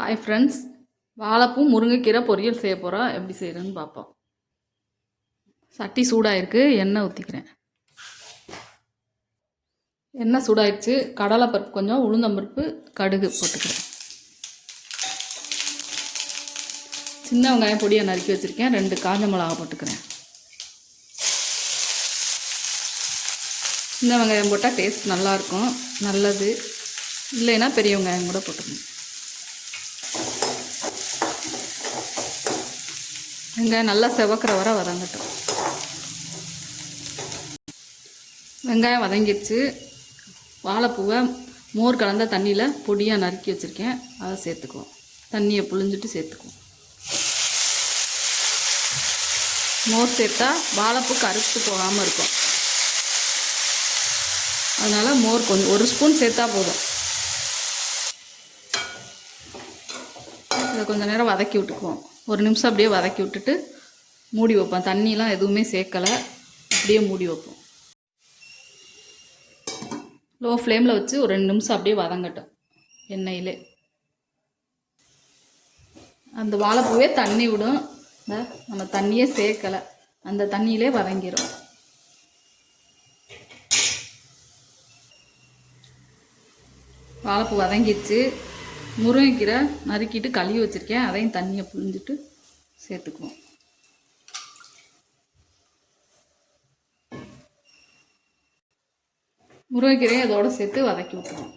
Hi friends, வாழைப்பூ முருங்கைக்கீரை பொரியல் செய்ய போகிறோம். எப்படி செய்கிறேன்னு பார்ப்போம். சட்டி சூடாயிருக்கு, எண்ணெய் ஊற்றிக்கிறேன். எண்ணெய் சூடாயிடுச்சு. கடலைப்பருப்பு கொஞ்சம், உளுந்தம்பருப்பு, கடுகு போட்டுக்கிறேன். சின்ன வெங்காயம் பொடியை நறுக்கி வச்சுருக்கேன். 2 காஞ்ச மிளகா போட்டுக்கிறேன். சின்ன வெங்காயம் போட்டால் டேஸ்ட் நல்லாயிருக்கும், நல்லது. இல்லைன்னா பெரிய வெங்காயம் கூட போட்டுக்கணும். வெங்காயம் நல்லா செவக்கிற வரை வதங்கட்டும். வெங்காயம் வதங்கிடுச்சு. வாழைப்பூவை மோர் கலந்த தண்ணியில் பொடியாக நறுக்கி வச்சுருக்கேன், அதை சேர்த்துக்குவோம். தண்ணியை புழிஞ்சிட்டு சேர்த்துக்குவோம். மோர் சேர்த்தா வாழைப்பூ கருத்து போகாமல் இருக்கும். அதனால் மோர் கொஞ்சம் 1 ஸ்பூன் சேர்த்தா போதும். இதை கொஞ்சம் நேரம் வதக்கி விட்டுக்குவோம். 1 நிமிஷம் அப்படியே வதக்கி விட்டுட்டு மூடி வைப்போம். தண்ணிலாம் எதுவுமே சேர்க்கலை, அப்படியே மூடி வைப்போம். லோ ஃப்ளேமில் வச்சு ஒரு 2 நிமிஷம் அப்படியே வதங்கட்டும் எண்ணெயிலே. அந்த வாழைப்பூவே தண்ணி விடும். நம்ம தண்ணியே சேர்க்கலை, அந்த தண்ணியிலே வதங்கிடும். வாழைப்பூ வதங்கிடுச்சு. முருங்கைக்கீரை நறுக்கிட்டு கழுவி வச்சுருக்கேன், அதையும் தண்ணியை புழிஞ்சிட்டு சேர்த்துக்குவோம். முருங்கைக்கீரையை அதோடு சேர்த்து வதக்கி விட்டுருவோம்.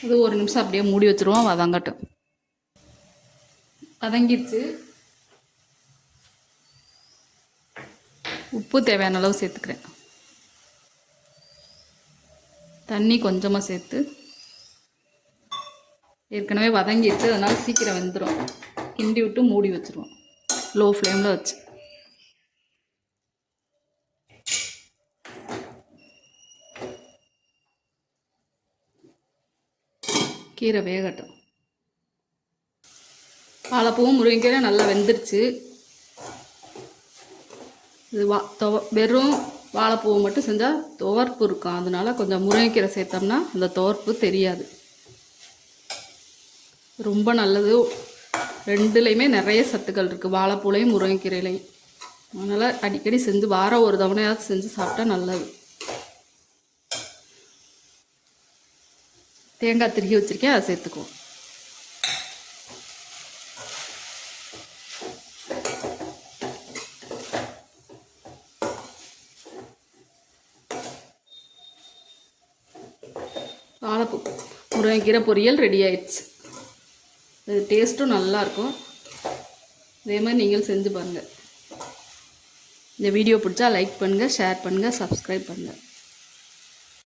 இது 1 நிமிஷம் அப்படியே மூடி வச்சுருவோம், வதங்கட்டும். வதங்கிடுச்சு. உப்பு தேவையான அளவு சேர்த்துக்கிறேன். தண்ணி கொஞ்சமாக சேர்த்து, ஏற்கனவே வதங்கிடுச்சு, அதனால் சீக்கிரம் வெந்துடும். கிண்டி விட்டு மூடி வச்சுருவோம் லோ ஃப்ளேமில் வச்சு. கீரை வேகட்டும். வாழைப்பூவும் முருங்கைக்கீரை நல்லா வெந்துருச்சு. இது வெறும் வாழைப்பூவை மட்டும் செஞ்சால் துவர்ப்பு இருக்கும், அதனால கொஞ்சம் முருங்கைக்கீரை சேர்த்தோம்னா அந்த துவர்ப்பு தெரியாது. ரொம்ப நல்லது. 2லையுமே நிறைய சத்துக்கள் இருக்குது, வாழைப்பூலையும் முருங்கைக்கீரையிலையும். அதனால் அடிக்கடி செஞ்சு வாரம் ஒரு தவணையாவது செஞ்சு சாப்பிட்டா நல்லது. தேங்காய் திருகி வச்சுருக்கேன், அதை சேர்த்துக்குவோம். வாழைப்பூ முருங்கைக்கீரை பொரியல் ரெடி ஆயிடுச்சு. இது டேஸ்ட்டும் நல்லாயிருக்கும். இதே மாதிரி நீங்கள் செஞ்சு பாருங்கள். இந்த வீடியோ பிடிச்சா லைக் பண்ணுங்கள், ஷேர் பண்ணுங்கள், சப்ஸ்கிரைப் பண்ணுங்கள்.